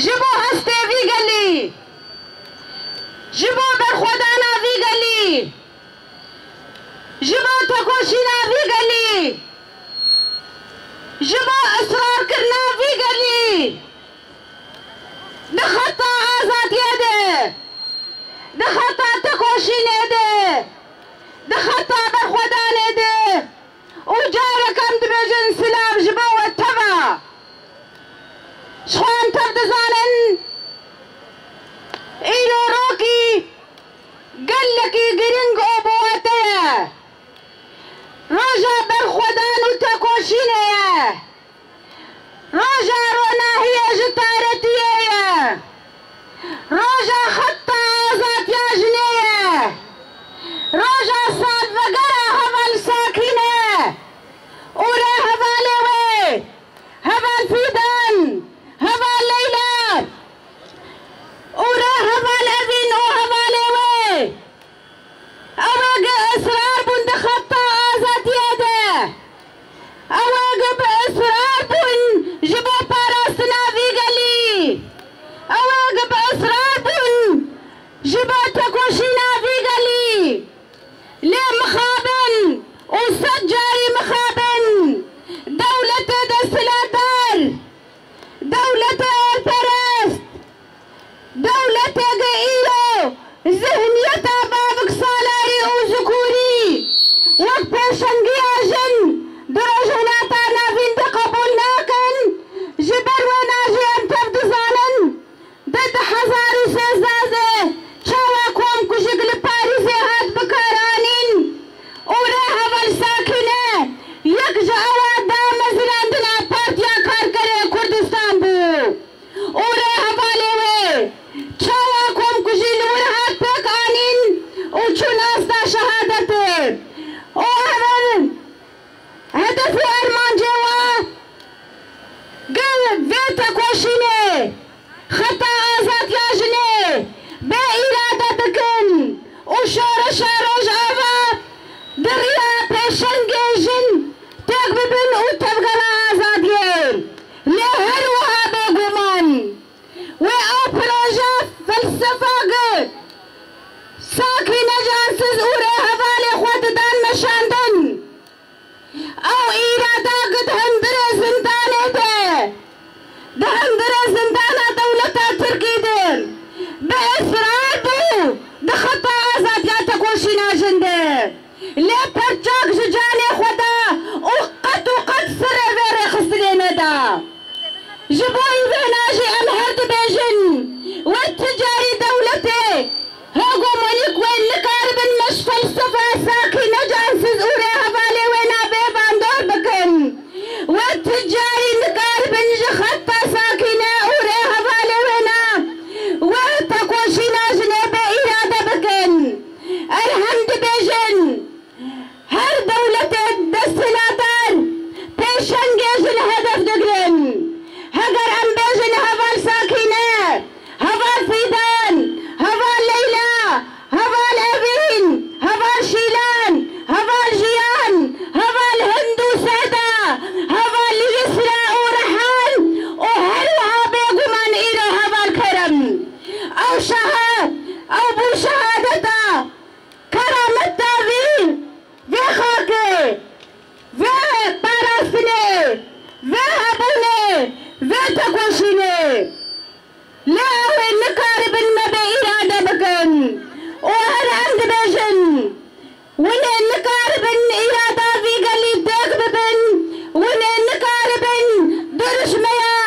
جبو هسته وی گلی جبو برخودانا وی گلی جبو تکوشینا وی گلی جبو اصرار کرنا وی گلی دخطا آزادیه ده دخطا تکوشینه ده دخطا برخودانه ده و جارکم دبجن سلام جبو و تبا شخوان تب دزانن ایلو روکی گلکی گرنگ او بواته راجا برخودان و تکوشینه راجا روناهیه جتارتیه راجا خطا آزاد یاجنیه راجا ساد وگره هول ساکینه اوره هواله وی هوال فیدان هوال لیلا اوره هوال اوین او هواله وی اوگ اصرار بند خطا آزادیه ده اوگ باصرار بند جبو پاراستنا وی گلی اوگ باصرار بند جبو تکوشینا وی گلی لی مخابن وسجاري مخابن دولة دستلاتر دولة البرست دولة قائلة ذهنية بابك صالاري وذكوري وقت شنقياجن درجوناتنا فين قبولناكن جبر وناجي انت بدزانن ضد حزاري سيزازي شواكم كشكل باريسي هاد بكارانين اوره هول ساکنه یک جاوا دام زلاندنا پارتیا کار کرے کردستان بو اوره حواله وی چاوا کوم کجی نور هات پک آنین او چوناستا شهادت او هول هدف ارمان جوا گل ویتا کوشینه خطا آزاد یاجنه به اراده بکن او شورش روش آوا دریا پیشنگیجن تک ببین او تبگلا آزادیه لهر وها بگومان و او پروژه فلسفه ساکی نجانسز اوره حواله خود دان نشاندن او ایرادا قد هندر زندانه ده ده هندر زندانه دولتا ترکی ده به اصرار بو ده خطا آزادیات کوشینا جنده لی پرچاک جانے خدا او قد سر ویرے خسلینے دا جبوئی ویناجی امہرد بیجن والتجاری دولتے هاگو ملک وین لکاربن مش فلسفہ ساکی نجانسز اوره حوالے وینا بے باندور بکن والتجاری لکاربن جخطا ساکینے اوره حوالے وینا واتکوشینا جنے بے ارادہ بکن الحمد بیجن هر دولة دستلاتر پیشنگیز الهدف دگرن هگر انبیجن هوال ساکینه هوال فیدان هوال لیلا هوال اوین هوال شیلان هوال جیان هوال هندو سیدا هوال یسرا و رحان و هلها بیگمان ایره هوال کرم او شهاد او بو شهادتا کرامتا وین و خاکه و پاراستنه و هبونه و تکوشینه لاوی نکاربن مبه اراده بکن و هر عند بجن ونه نکاربن اراده وی گلی دک ببن ونه نکاربن درش میا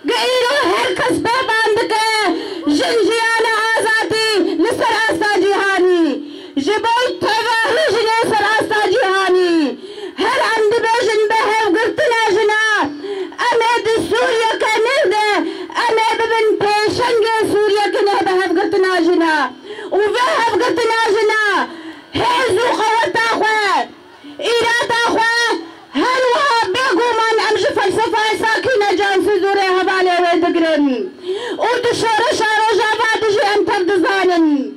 گئیرو هر کس ببندکه جنجیان آزادی لسر آستا جهانی جبوی تواهی جنه سر آستا جهانی هر عند بجن بهو گرتنا جنا امید سوریا که نرده امه ببن پیشنگ سوریا که نه بهو گرتنا جنا و بهو گرتنا جنا هزو خوتا خواه ایرادا خواه هلوها بگو من امش فلسفه ساکینه جانسی زوره حواله و دگرن و دشوره شارو جاوا دجی انتر دزانن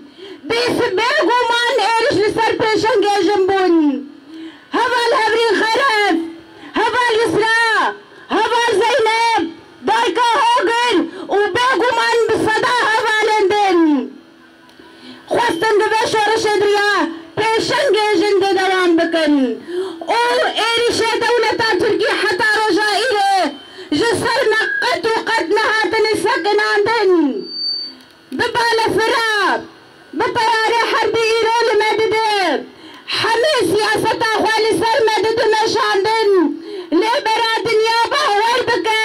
بیس بگو من ایرش لسر پیشنگ جنبون هوال هبرین خرف هوال یسرا هوال زینب دایکا هوگر و به ببالفرا بطيار حربي إيران مدد حمي سياسة أخوالي سر مدد مشاندن لبرا دنيا باور بكا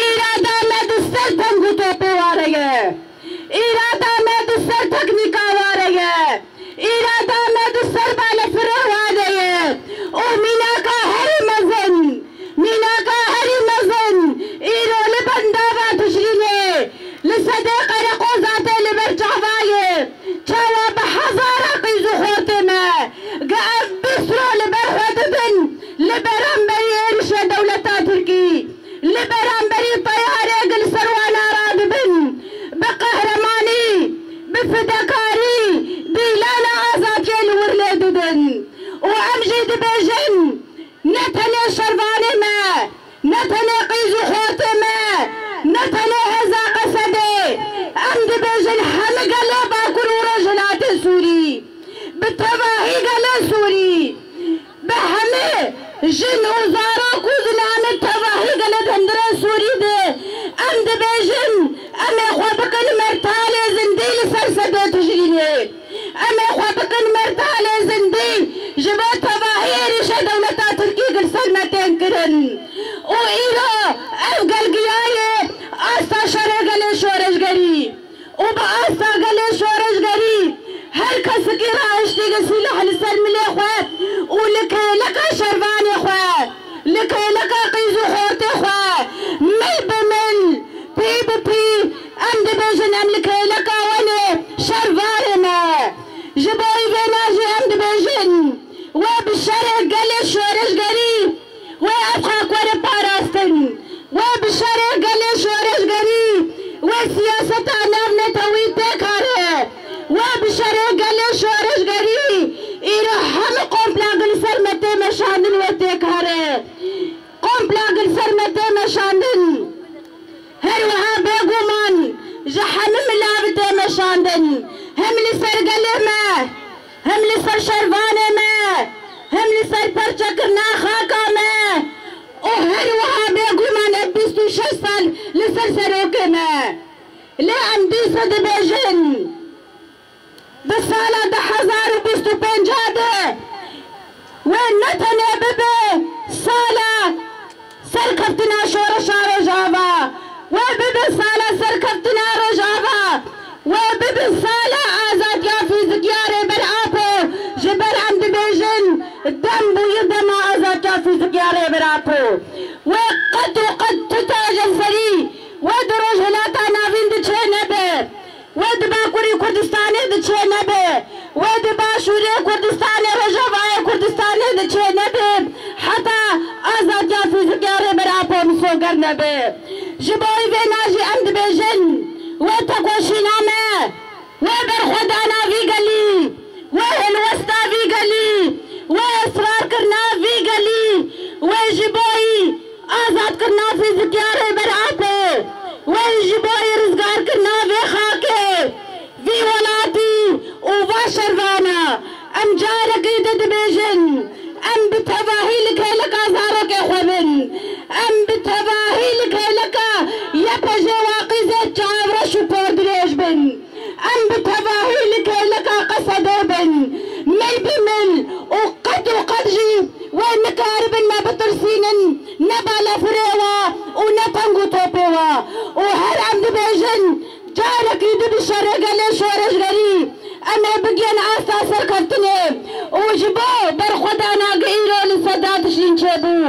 إرادة مدد سر تنگو توپي وارگه إرادة مدد سر تکنيكا وارگه إرادة مدد سر بالفرا وارگه او ميناكا هري مزن ميناكا هري مزن إيران بندابا تشريني لصديق رقو ذاته لبرجعوايه چاوا بحزارة قيزو خورتما قاف بسرو لبرخدبن لبرانبري إرشا دولتا تركي لبرانبري طياري قل سروانا رادبن بقهرماني بفدكاري ديلانا آزاد يلي ورلددن وأمجي دبجن نتني شرباني ما نتني قيزو خورتما نتني هزا قصدي عند بجن حمق الله باكر ورجلات سوري بالتباهي قال سوري بحمي جن وزارة كوزنان التباهي قال دندرا سوري دي عند بجن أمي خوابك المرتالي زندي لسرسدة تجريني أمي خوابك المرتالي زندي جبا تباهي رشا دولتا تركي قل سلمتين كرن وإيرو أم قل قياي آستا شرع قل شورش قري وبآستا قل شورش قري هر کس کی راشتی سلاح لسلم الاخوات ولكي لك شربان اخوات لكي لك قيزو خورت اخوات مل بمل بي ببي ام دبجن ام لكي لك وني شرباننا جبوي بناجي ام دبجن وبالشرع قال شورش قري وابخاك ورا باراستن وبالشرع قال شورش قري وسياسة نامنا تويتك هاره وبشرع قال شورش قري يرحم قومبلا قلسر متى مشاندن وتك هاره قومبلا قلسر متى مشاندن هر وها بيقومان جحم ملابتي مشاندن هم لسر قلما هم لسر شرفانه ما هم لسر پرچکرنا خاکا ما وهر وها بيقومان ابستو شسال لسر سروك ما لا عندي صد بجن بسالة 1025 جاده وين نتني ببي صالة سركفتنا شورشا رجابا وببي صالة سركفتنا رجابا وببي صالة آزاد يا في زكياري برعابو جبل عند بيجن الدم ويدم آزاد يا في زكياري برعابو وقد تتاج الزري ودروج هلاتا نافين دي نبي ود باكوري كردستاني دچه نبي ود باشوري كردستاني رجوعي كردستاني دچه نبي حتى آزاد يا في زكاري برابو مسوغر نبي جبوي بيناجي عند بيجن وتقوشينا ما وبرخدانا في قلي والوسطى في قلي وإصرار كرنا في قلي وجبوي آزاد كرنا في زكاري برابو وجبوي رزقار كرنا في خاكي في ولاتي وفا شرفانا ام جارك يدد بيجن ام بتباهي لك لك ازارك خوبن ام بتباهي لك لك يبجي واقزة جاورة شبور دريج بن ام بتباهي لك لك قصدو بن مل بمل وقد جي ونكارب ما بترسين نبالا فريوا ونبانغو توبيوا وهر عمد بيجن جارك يدب الشرق اللي شورش غري اما بقين عاستا سركفتني وجبو برخدانا قيرو لصدات شنشبو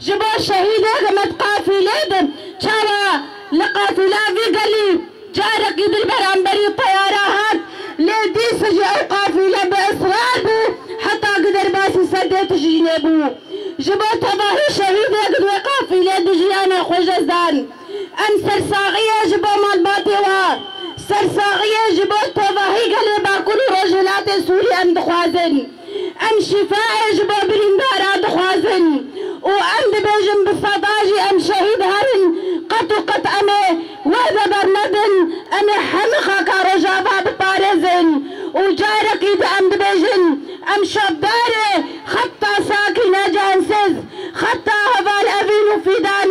جبو الشهيدة قمت قافلة شارع لقافلة في قلي جارك يدل برانبري طيارات لدي سجي قافلة بإصرار بو حتى قدر باسي سدت جنبو جبو تباهي شهيدة قد وقافلة دجيانا خوجزدان ام سرساغية جبو مالباتيوا سرساغية جبو تباهي قلي باكولي رجلات سوري ام دخوازن ام شفاء جبو برندارا دخوازن وام دبجن بالصداجي ام شهيد هرن قط امي وذا برندن امي حمخا كارجابا ببارزن وجارك يد ام دبجن ام شبداري خطا ساكنة جانسز خطا هبال افين وفيدان